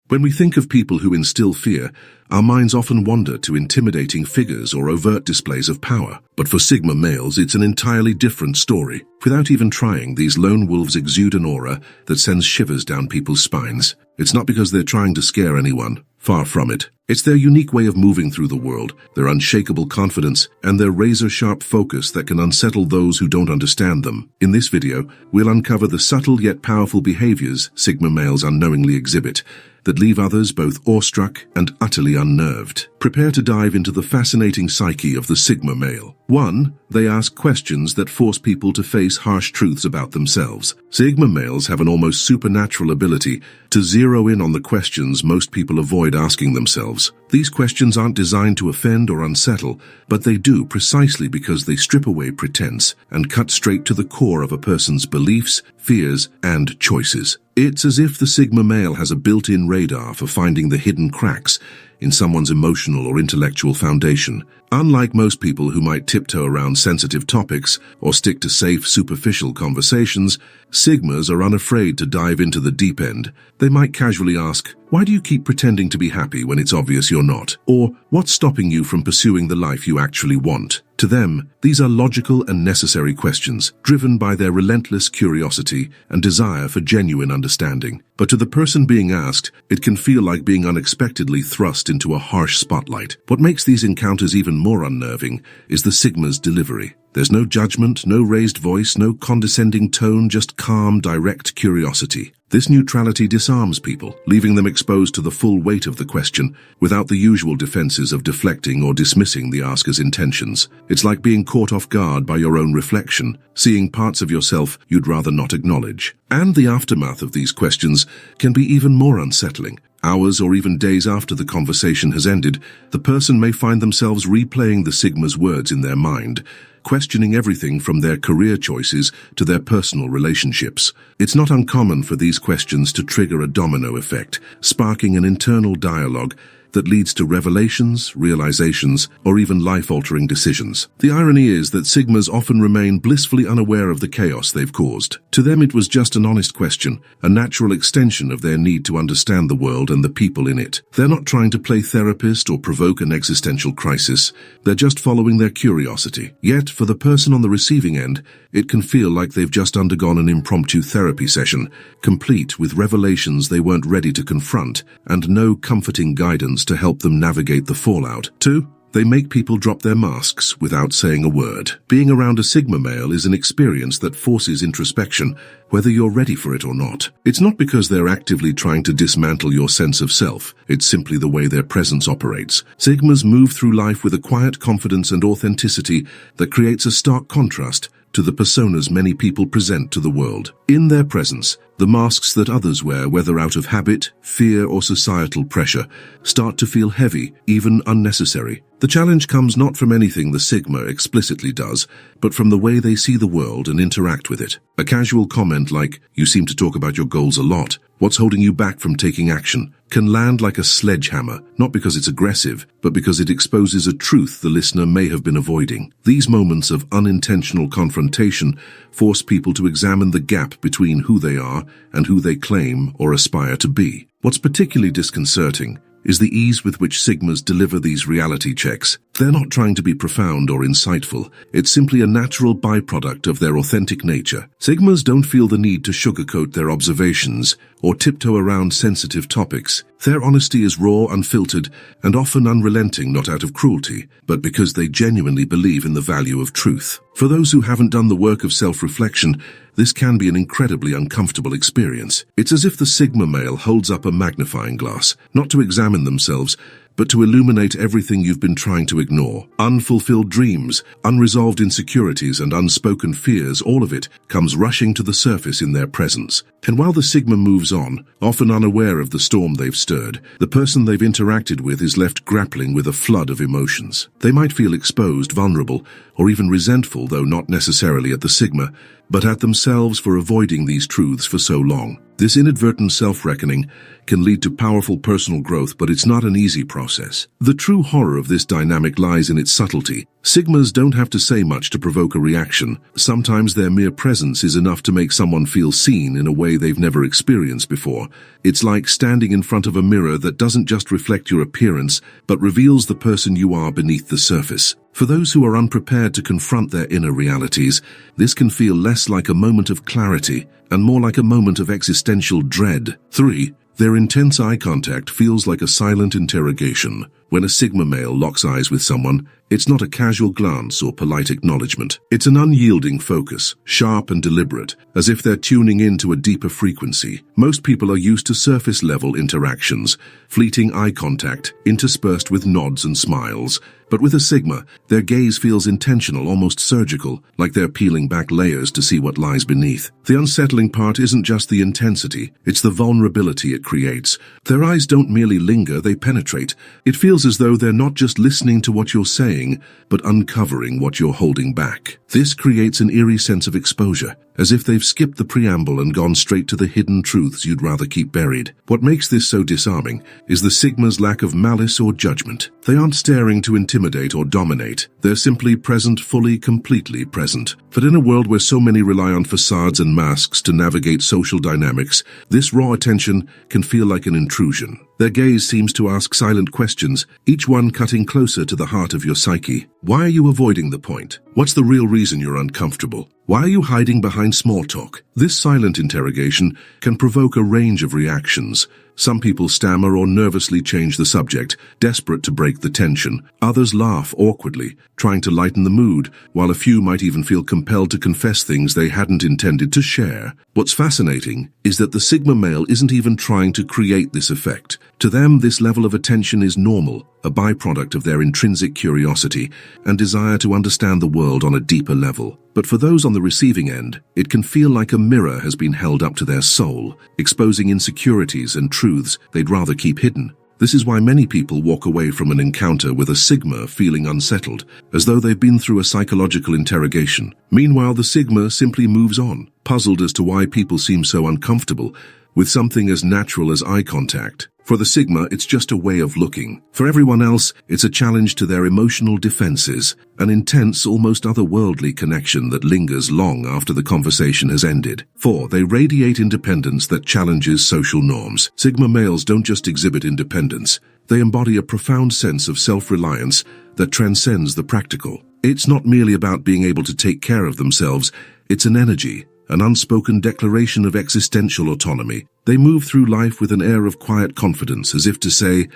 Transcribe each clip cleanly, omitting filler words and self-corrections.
When we think of people who instill fear, our minds often wander to intimidating figures or overt displays of power. But for Sigma males, it's an entirely different story. Without even trying, these lone wolves exude an aura that sends shivers down people's spines. It's not because they're trying to scare anyone. Far from it. It's their unique way of moving through the world, their unshakable confidence, and their razor-sharp focus that can unsettle those who don't understand them. In this video, we'll uncover the subtle yet powerful behaviors Sigma males unknowingly exhibit that leave others both awestruck and utterly unnerved. Prepare to dive into the fascinating psyche of the Sigma male. 1. They ask questions that force people to face harsh truths about themselves. Sigma males have an almost supernatural ability to zero in on the questions most people avoid asking themselves. These questions aren't designed to offend or unsettle, but they do precisely because they strip away pretense and cut straight to the core of a person's beliefs, fears, and choices. It's as if the Sigma male has a built-in radar for finding the hidden cracks in someone's emotional or intellectual foundation. Unlike most people who might tiptoe around sensitive topics or stick to safe, superficial conversations, Sigmas are unafraid to dive into the deep end. They might casually ask, "Why do you keep pretending to be happy when it's obvious you're not?" Or, "What's stopping you from pursuing the life you actually want?" To them, these are logical and necessary questions, driven by their relentless curiosity and desire for genuine understanding. But to the person being asked, it can feel like being unexpectedly thrust into a harsh spotlight. What makes these encounters even more unnerving is the Sigma's delivery. There's no judgment, no raised voice, no condescending tone, just calm, direct curiosity. This neutrality disarms people, leaving them exposed to the full weight of the question without the usual defenses of deflecting or dismissing the asker's intentions. It's like being caught off guard by your own reflection, seeing parts of yourself you'd rather not acknowledge. And the aftermath of these questions can be even more unsettling. Hours or even days after the conversation has ended, the person may find themselves replaying the Sigma's words in their mind, questioning everything from their career choices to their personal relationships. It's not uncommon for these questions to trigger a domino effect, sparking an internal dialogue that leads to revelations, realizations, or even life-altering decisions. The irony is that Sigmas often remain blissfully unaware of the chaos they've caused. To them, it was just an honest question, a natural extension of their need to understand the world and the people in it. They're not trying to play therapist or provoke an existential crisis. They're just following their curiosity. Yet, for the person on the receiving end, it can feel like they've just undergone an impromptu therapy session, complete with revelations they weren't ready to confront and no comforting guidance to help them navigate the fallout. 2. They make people drop their masks without saying a word. Being around a Sigma male is an experience that forces introspection, whether you're ready for it or not. It's not because they're actively trying to dismantle your sense of self. It's simply the way their presence operates. Sigmas move through life with a quiet confidence and authenticity that creates a stark contrast to the personas many people present to the world. In their presence, the masks that others wear, whether out of habit, fear, or societal pressure, start to feel heavy, even unnecessary. The challenge comes not from anything the Sigma explicitly does, but from the way they see the world and interact with it. A casual comment like, "You seem to talk about your goals a lot. What's holding you back from taking action?" can land like a sledgehammer, not because it's aggressive, but because it exposes a truth the listener may have been avoiding. These moments of unintentional confrontation force people to examine the gap between who they are and who they claim or aspire to be. What's particularly disconcerting is the ease with which Sigmas deliver these reality checks. They're not trying to be profound or insightful. It's simply a natural byproduct of their authentic nature. Sigmas don't feel the need to sugarcoat their observations or tiptoe around sensitive topics. Their honesty is raw, unfiltered, and often unrelenting, not out of cruelty, but because they genuinely believe in the value of truth. For those who haven't done the work of self-reflection, this can be an incredibly uncomfortable experience. It's as if the Sigma male holds up a magnifying glass, not to examine themselves, but to illuminate everything you've been trying to ignore. Unfulfilled dreams, unresolved insecurities, and unspoken fears, all of it comes rushing to the surface in their presence. And while the Sigma moves on, often unaware of the storm they've stirred, the person they've interacted with is left grappling with a flood of emotions. They might feel exposed, vulnerable, or even resentful, though not necessarily at the Sigma, but at themselves for avoiding these truths for so long. This inadvertent self-reckoning can lead to powerful personal growth, but it's not an easy process. The true horror of this dynamic lies in its subtlety. Sigmas don't have to say much to provoke a reaction. Sometimes their mere presence is enough to make someone feel seen in a way they've never experienced before. It's like standing in front of a mirror that doesn't just reflect your appearance, but reveals the person you are beneath the surface. For those who are unprepared to confront their inner realities, this can feel less like a moment of clarity and more like a moment of existential dread. 3. Their intense eye contact feels like a silent interrogation. When a Sigma male locks eyes with someone, it's not a casual glance or polite acknowledgement. It's an unyielding focus, sharp and deliberate, as if they're tuning into a deeper frequency. Most people are used to surface-level interactions, fleeting eye contact, interspersed with nods and smiles. But with a Sigma, their gaze feels intentional, almost surgical, like they're peeling back layers to see what lies beneath. The unsettling part isn't just the intensity, it's the vulnerability it creates. Their eyes don't merely linger, they penetrate. It feels as though they're not just listening to what you're saying, but uncovering what you're holding back. This creates an eerie sense of exposure, as if they've skipped the preamble and gone straight to the hidden truths you'd rather keep buried. What makes this so disarming is the Sigma's lack of malice or judgment. They aren't staring to intimidate or dominate. They're simply present, fully, completely present. But in a world where so many rely on facades and masks to navigate social dynamics, this raw attention can feel like an intrusion. Their gaze seems to ask silent questions, each one cutting closer to the heart of your psyche. Why are you avoiding the point? What's the real reason you're uncomfortable? Why are you hiding behind small talk? This silent interrogation can provoke a range of reactions. Some people stammer or nervously change the subject, desperate to break the tension. Others laugh awkwardly, trying to lighten the mood, while a few might even feel compelled to confess things they hadn't intended to share. What's fascinating is that the Sigma male isn't even trying to create this effect. To them, this level of attention is normal, a byproduct of their intrinsic curiosity and desire to understand the world on a deeper level. But for those on the receiving end, it can feel like a mirror has been held up to their soul, exposing insecurities and truths they'd rather keep hidden. This is why many people walk away from an encounter with a Sigma feeling unsettled, as though they've been through a psychological interrogation. Meanwhile, the Sigma simply moves on, puzzled as to why people seem so uncomfortable with something as natural as eye contact. For the Sigma, it's just a way of looking. For everyone else, it's a challenge to their emotional defenses, an intense, almost otherworldly connection that lingers long after the conversation has ended. 4. They radiate independence that challenges social norms. Sigma males don't just exhibit independence. They embody a profound sense of self-reliance that transcends the practical. It's not merely about being able to take care of themselves. It's an energy, an unspoken declaration of existential autonomy. They move through life with an air of quiet confidence, as if to say,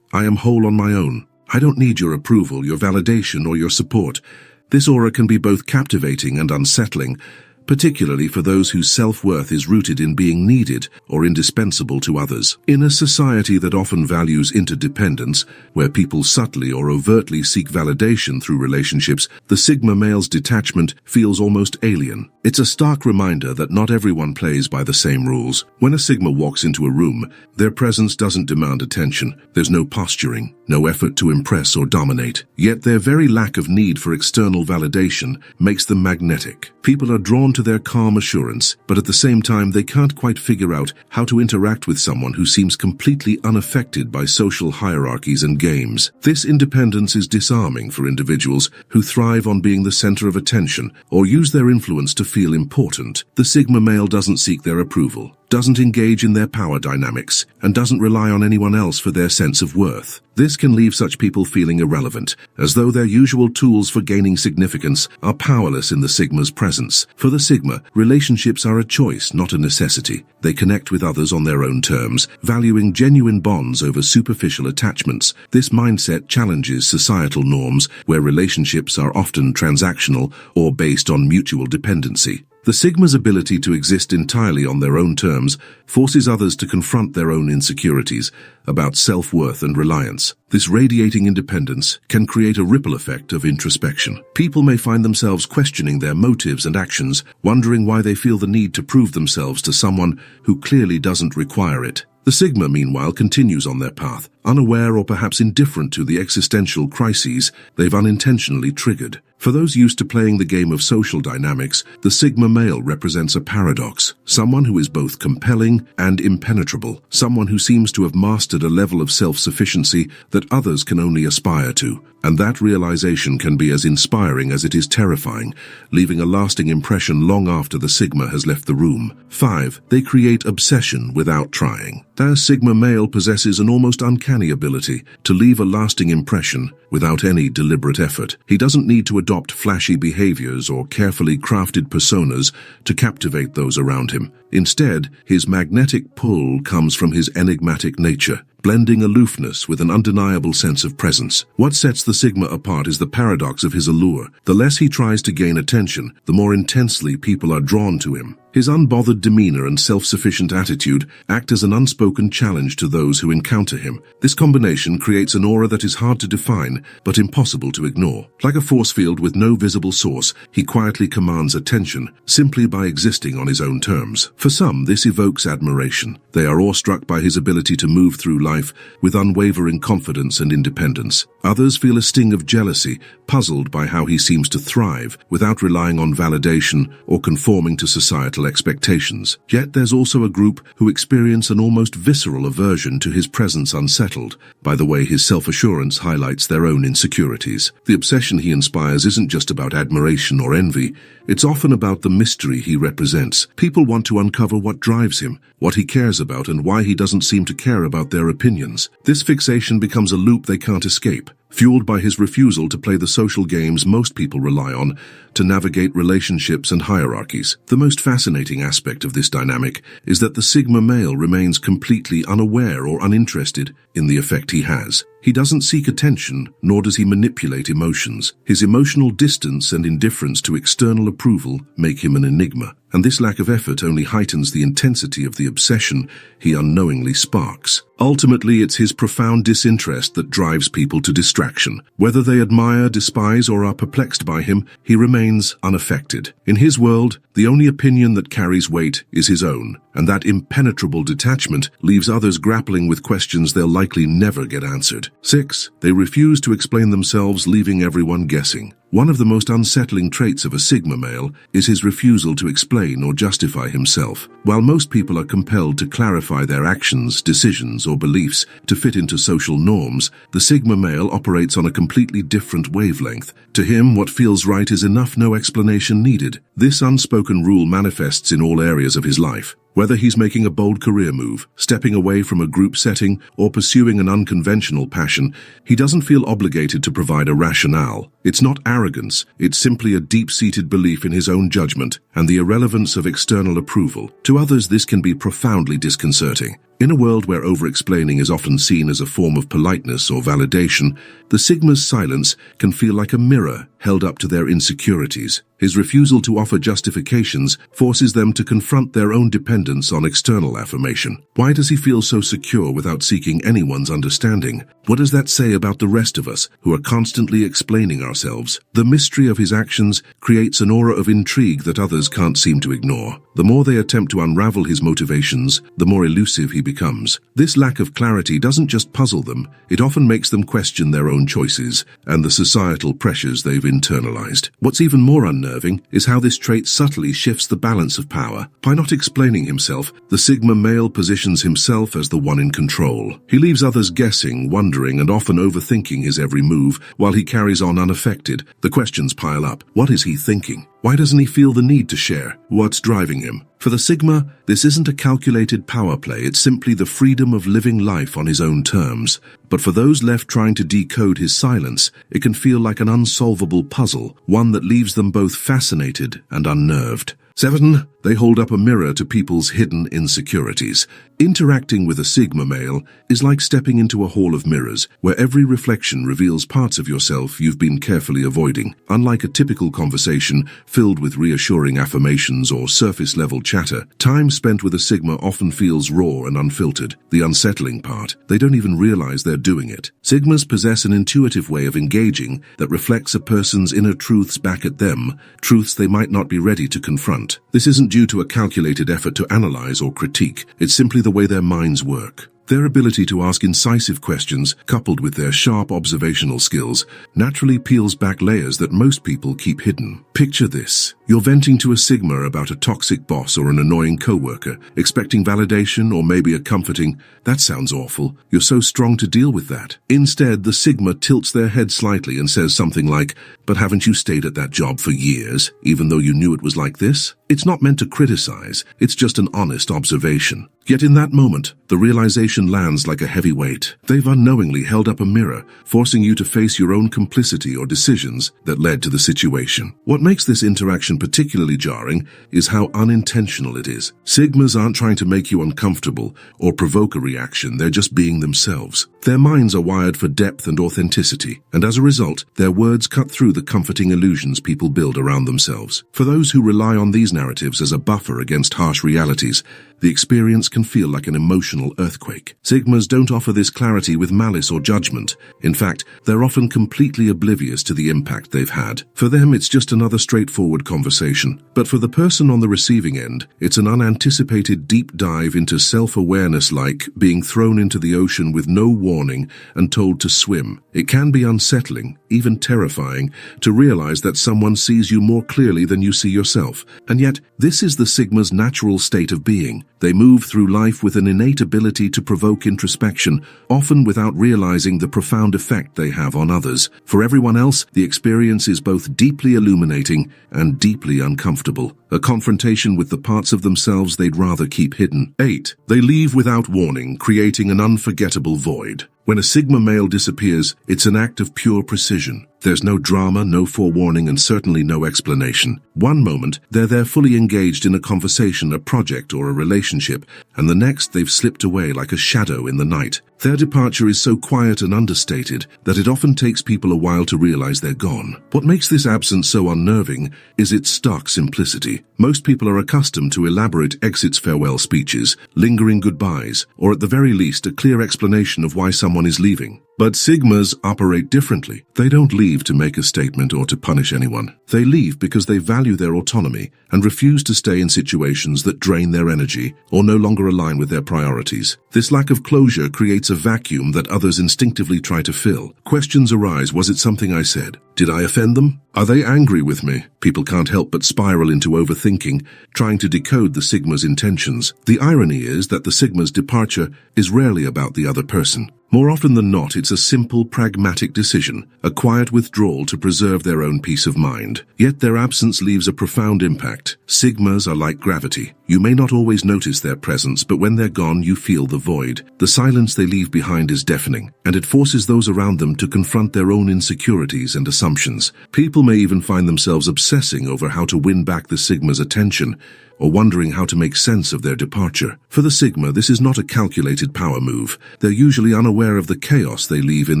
I am whole on my own. I don't need your approval, your validation, or your support. This aura can be both captivating and unsettling, particularly for those whose self-worth is rooted in being needed or indispensable to others. In a society that often values interdependence, where people subtly or overtly seek validation through relationships, the Sigma male's detachment feels almost alien. It's a stark reminder that not everyone plays by the same rules. When a Sigma walks into a room, their presence doesn't demand attention. There's no posturing, no effort to impress or dominate. Yet their very lack of need for external validation makes them magnetic. People are drawn to their calm assurance, but at the same time they can't quite figure out how to interact with someone who seems completely unaffected by social hierarchies and games. This independence is disarming for individuals who thrive on being the center of attention or use their influence to feel important. The Sigma male doesn't seek their approval, doesn't engage in their power dynamics, and doesn't rely on anyone else for their sense of worth. This can leave such people feeling irrelevant, as though their usual tools for gaining significance are powerless in the Sigma's presence. For the Sigma, relationships are a choice, not a necessity. They connect with others on their own terms, valuing genuine bonds over superficial attachments. This mindset challenges societal norms, where relationships are often transactional or based on mutual dependency. The Sigma's ability to exist entirely on their own terms forces others to confront their own insecurities about self-worth and reliance. This radiating independence can create a ripple effect of introspection. People may find themselves questioning their motives and actions, wondering why they feel the need to prove themselves to someone who clearly doesn't require it. The Sigma, meanwhile, continues on their path, unaware or perhaps indifferent to the existential crises they've unintentionally triggered. For those used to playing the game of social dynamics, the Sigma male represents a paradox, someone who is both compelling and impenetrable, someone who seems to have mastered a level of self-sufficiency that others can only aspire to. And that realization can be as inspiring as it is terrifying, leaving a lasting impression long after the Sigma has left the room. 5. They create obsession without trying. Their Sigma male possesses an almost uncanny ability to leave a lasting impression without any deliberate effort. He doesn't need to adopt flashy behaviors or carefully crafted personas to captivate those around him. Instead, his magnetic pull comes from his enigmatic nature, blending aloofness with an undeniable sense of presence. What sets the Sigma apart is the paradox of his allure. The less he tries to gain attention, the more intensely people are drawn to him. His unbothered demeanor and self-sufficient attitude act as an unspoken challenge to those who encounter him. This combination creates an aura that is hard to define, but impossible to ignore. Like a force field with no visible source, he quietly commands attention, simply by existing on his own terms. For some, this evokes admiration. They are awestruck by his ability to move through life with unwavering confidence and independence. Others feel a sting of jealousy, puzzled by how he seems to thrive without relying on validation or conforming to societal expectations. Yet there's also a group who experience an almost visceral aversion to his presence unsettled by the way his self-assurance highlights their own insecurities. The obsession he inspires isn't just about admiration or envy, it's often about the mystery he represents. People want to uncover what drives him, what he cares about, and why he doesn't seem to care about their opinions. This fixation becomes a loop they can't escape, fueled by his refusal to play the social games most people rely on to navigate relationships and hierarchies. The most fascinating aspect of this dynamic is that the Sigma male remains completely unaware or uninterested in the effect he has. He doesn't seek attention, nor does he manipulate emotions. His emotional distance and indifference to external approval make him an enigma, and this lack of effort only heightens the intensity of the obsession he unknowingly sparks. Ultimately, it's his profound disinterest that drives people to distraction. Whether they admire, despise, or are perplexed by him, he remains unaffected. In his world, the only opinion that carries weight is his own, and that impenetrable detachment leaves others grappling with questions they'll likely never get answered. 6. They refuse to explain themselves, leaving everyone guessing. One of the most unsettling traits of a Sigma male is his refusal to explain or justify himself. While most people are compelled to clarify their actions, decisions, or beliefs to fit into social norms, the Sigma male operates on a completely different wavelength. To him, what feels right is enough, no explanation needed. This unspoken rule manifests in all areas of his life. Whether he's making a bold career move, stepping away from a group setting, or pursuing an unconventional passion, he doesn't feel obligated to provide a rationale. It's not arrogance, it's simply a deep-seated belief in his own judgment and the irrelevance of external approval. To others, this can be profoundly disconcerting. In a world where over-explaining is often seen as a form of politeness or validation, the Sigma's silence can feel like a mirror held up to their insecurities. His refusal to offer justifications forces them to confront their own dependence on external affirmation. Why does he feel so secure without seeking anyone's understanding? What does that say about the rest of us who are constantly explaining ourselves? The mystery of his actions creates an aura of intrigue that others can't seem to ignore. The more they attempt to unravel his motivations, the more elusive he becomes. This lack of clarity doesn't just puzzle them, it often makes them question their own choices and the societal pressures they've internalized. What's even more unnerving is how this trait subtly shifts the balance of power. By not explaining himself, the Sigma male positions himself as the one in control. He leaves others guessing, wondering, and often overthinking his every move, while he carries on unaffected. The questions pile up. What is he thinking? Why doesn't he feel the need to share? What's driving him? For the Sigma, this isn't a calculated power play, it's simply the freedom of living life on his own terms. But for those left trying to decode his silence, it can feel like an unsolvable puzzle, one that leaves them both fascinated and unnerved. 7. They hold up a mirror to people's hidden insecurities. Interacting with a Sigma male is like stepping into a hall of mirrors, where every reflection reveals parts of yourself you've been carefully avoiding. Unlike a typical conversation filled with reassuring affirmations or surface-level chatter, time spent with a Sigma often feels raw and unfiltered. The unsettling part, they don't even realize they're doing it. Sigmas possess an intuitive way of engaging that reflects a person's inner truths back at them, truths they might not be ready to confront. This isn't due to a calculated effort to analyze or critique, it's simply the way their minds work. Their ability to ask incisive questions, coupled with their sharp observational skills, naturally peels back layers that most people keep hidden. Picture this. You're venting to a Sigma about a toxic boss or an annoying coworker, expecting validation or maybe a comforting, "That sounds awful. You're so strong to deal with that." Instead, the Sigma tilts their head slightly and says something like, "But haven't you stayed at that job for years, even though you knew it was like this?" It's not meant to criticize, it's just an honest observation. Yet in that moment, the realization lands like a heavy weight. They've unknowingly held up a mirror, forcing you to face your own complicity or decisions that led to the situation. What makes this interaction particularly jarring is how unintentional it is. Sigmas aren't trying to make you uncomfortable or provoke a reaction, they're just being themselves. Their minds are wired for depth and authenticity, and as a result, their words cut through the comforting illusions people build around themselves. For those who rely on these narratives as a buffer against harsh realities, the experience can feel like an emotional earthquake. Sigmas don't offer this clarity with malice or judgment. In fact, they're often completely oblivious to the impact they've had. For them, it's just another straightforward conversation. But for the person on the receiving end, it's an unanticipated deep dive into self-awareness, like being thrown into the ocean with no warning and told to swim. It can be unsettling, even terrifying, to realize that someone sees you more clearly than you see yourself. And yet, this is the Sigma's natural state of being. They move through life with an innate ability to provoke introspection, often without realizing the profound effect they have on others. For everyone else, the experience is both deeply illuminating and deeply uncomfortable, a confrontation with the parts of themselves they'd rather keep hidden. 8. They leave without warning, creating an unforgettable void. When a Sigma male disappears, it's an act of pure precision. There's no drama, no forewarning, and certainly no explanation. One moment, they're there fully engaged in a conversation, a project, or a relationship, and the next they've slipped away like a shadow in the night. Their departure is so quiet and understated that it often takes people a while to realize they're gone. What makes this absence so unnerving is its stark simplicity. Most people are accustomed to elaborate exits, farewell speeches, lingering goodbyes, or at the very least a clear explanation of why someone is leaving. But Sigmas operate differently. They don't leave to make a statement or to punish anyone. They leave because they value their autonomy and refuse to stay in situations that drain their energy or no longer align with their priorities. This lack of closure creates a vacuum that others instinctively try to fill. Questions arise. Was it something I said? Did I offend them? Are they angry with me? People can't help but spiral into overthinking, trying to decode the Sigma's intentions. The irony is that the Sigma's departure is rarely about the other person. More often than not, it's a simple, pragmatic decision, a quiet withdrawal to preserve their own peace of mind. Yet their absence leaves a profound impact. Sigmas are like gravity. You may not always notice their presence, but when they're gone, you feel the void. The silence they leave behind is deafening, and it forces those around them to confront their own insecurities and assumptions. People may even find themselves obsessing over how to win back the Sigma's attention, or wondering how to make sense of their departure. For the Sigma, this is not a calculated power move. They're usually unaware of the chaos they leave in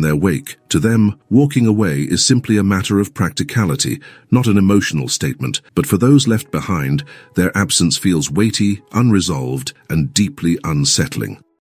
their wake. To them, walking away is simply a matter of practicality, not an emotional statement. But for those left behind, their absence feels weighty, unresolved, and deeply unsettling.